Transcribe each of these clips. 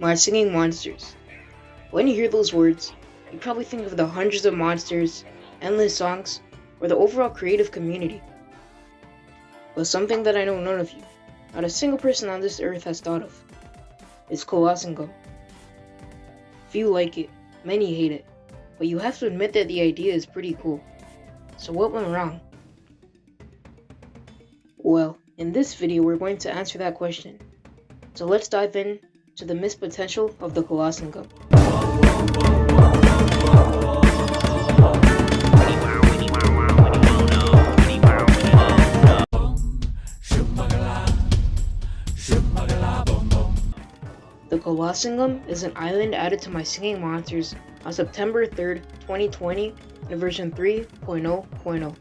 My Singing Monsters. When you hear those words, you probably think of the hundreds of monsters, endless songs, or the overall creative community. But something that I know none of you, not a single person on this earth has thought of, is Colossingum. Few like it, many hate it, but you have to admit that the idea is pretty cool. So what went wrong? Well, in this video we're going to answer that question. So let's dive in to the missed potential of the Colossingum. The Colossingum is an island added to my Singing Monsters on September 3rd, 2020 in version 3.0.0.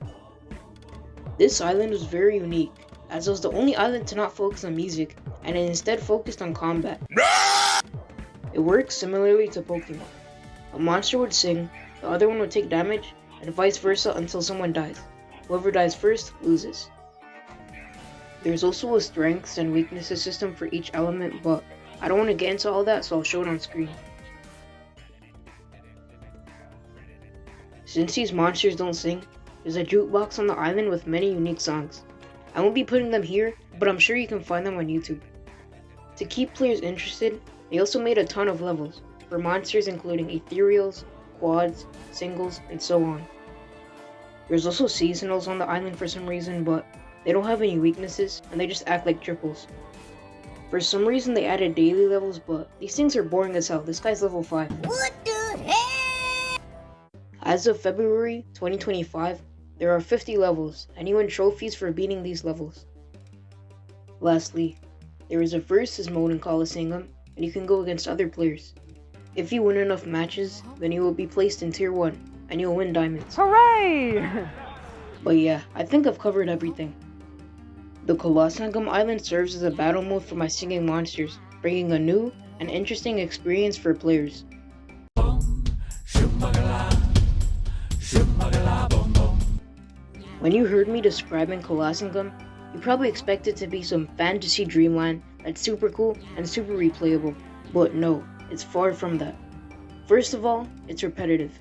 This island was very unique, as it was the only island to not focus on music, and it instead focused on combat. It works similarly to Pokemon. A monster would sing, the other one would take damage, and vice versa until someone dies. Whoever dies first loses. There's also a strengths and weaknesses system for each element, but I don't want to get into all that, so I'll show it on screen. Since these monsters don't sing, there's a jukebox on the island with many unique songs. I won't be putting them here, but I'm sure you can find them on YouTube. To keep players interested, they also made a ton of levels, for monsters including ethereals, quads, singles, and so on. There's also seasonals on the island for some reason, but they don't have any weaknesses, and they just act like triples. For some reason they added daily levels, but these things are boring as hell. This guy's level 5. What the heck? As of February 2025, there are 50 levels, and you win trophies for beating these levels. Lastly, there is a versus mode in Colossingum, and you can go against other players. If you win enough matches, then you will be placed in tier 1, and you'll win diamonds. Hooray! But yeah, I think I've covered everything. The Colossingum Island serves as a battle mode for my Singing Monsters, bringing a new and interesting experience for players. When you heard me describing Colossingum, you probably expected it to be some fantasy dreamland that's super cool and super replayable, but no, it's far from that. First of all, it's repetitive.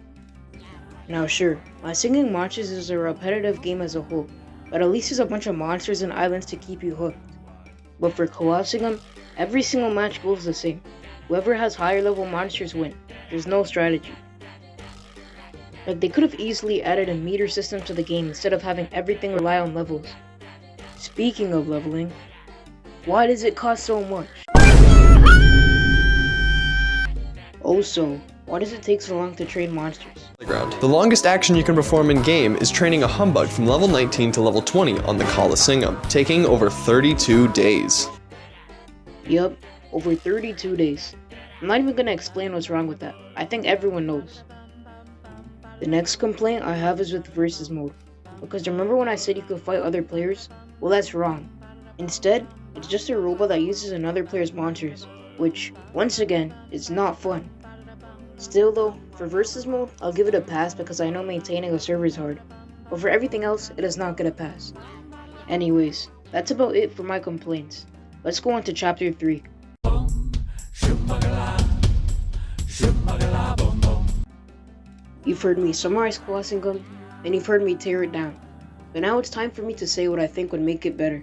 Now sure, my Singing Monsters is a repetitive game as a whole, but at least there's a bunch of monsters and islands to keep you hooked. But for Colossingum, every single match goes the same. Whoever has higher level monsters win. There's no strategy. Like, they could have easily added a meter system to the game instead of having everything rely on levels. Speaking of leveling, why does it cost so much? Also, why does it take so long to train monsters? The longest action you can perform in-game is training a humbug from level 19 to level 20 on the Colossingum, taking over 32 days. Yup, over 32 days. I'm not even gonna explain what's wrong with that. I think everyone knows. The next complaint I have is with versus mode. Because remember when I said you could fight other players? Well, that's wrong. Instead, it's just a robot that uses another player's monsters, which, once again, is not fun. Still though, for versus mode, I'll give it a pass because I know maintaining a server is hard. But for everything else, it does not get a pass. Anyways, that's about it for my complaints. Let's go on to chapter 3. You've heard me summarize Colossingum, and you've heard me tear it down. But now it's time for me to say what I think would make it better.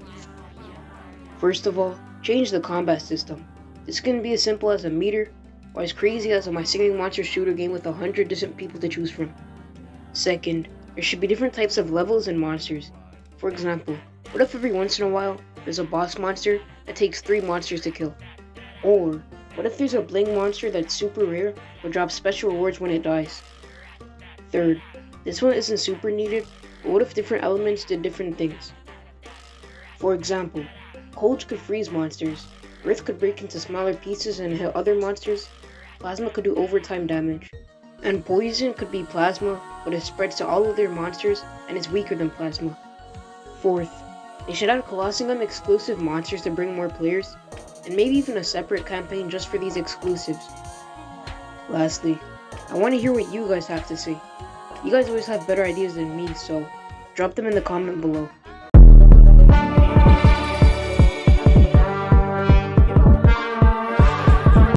First of all, change the combat system. This can be as simple as a meter, or as crazy as my Singing Monsters shooter game with 100 different people to choose from. Second, there should be different types of levels and monsters. For example, what if every once in a while, there's a boss monster that takes 3 monsters to kill? Or, what if there's a bling monster that's super rare, but drops special rewards when it dies? Third, this one isn't super needed, but what if different elements did different things? For example, cold could freeze monsters, earth could break into smaller pieces and hit other monsters, plasma could do overtime damage, and poison could be plasma, but it spreads to all other monsters and is weaker than plasma. Fourth, they should add Colossingum exclusive monsters to bring more players, and maybe even a separate campaign just for these exclusives. Lastly, I want to hear what you guys have to say. You guys always have better ideas than me, so drop them in the comment below.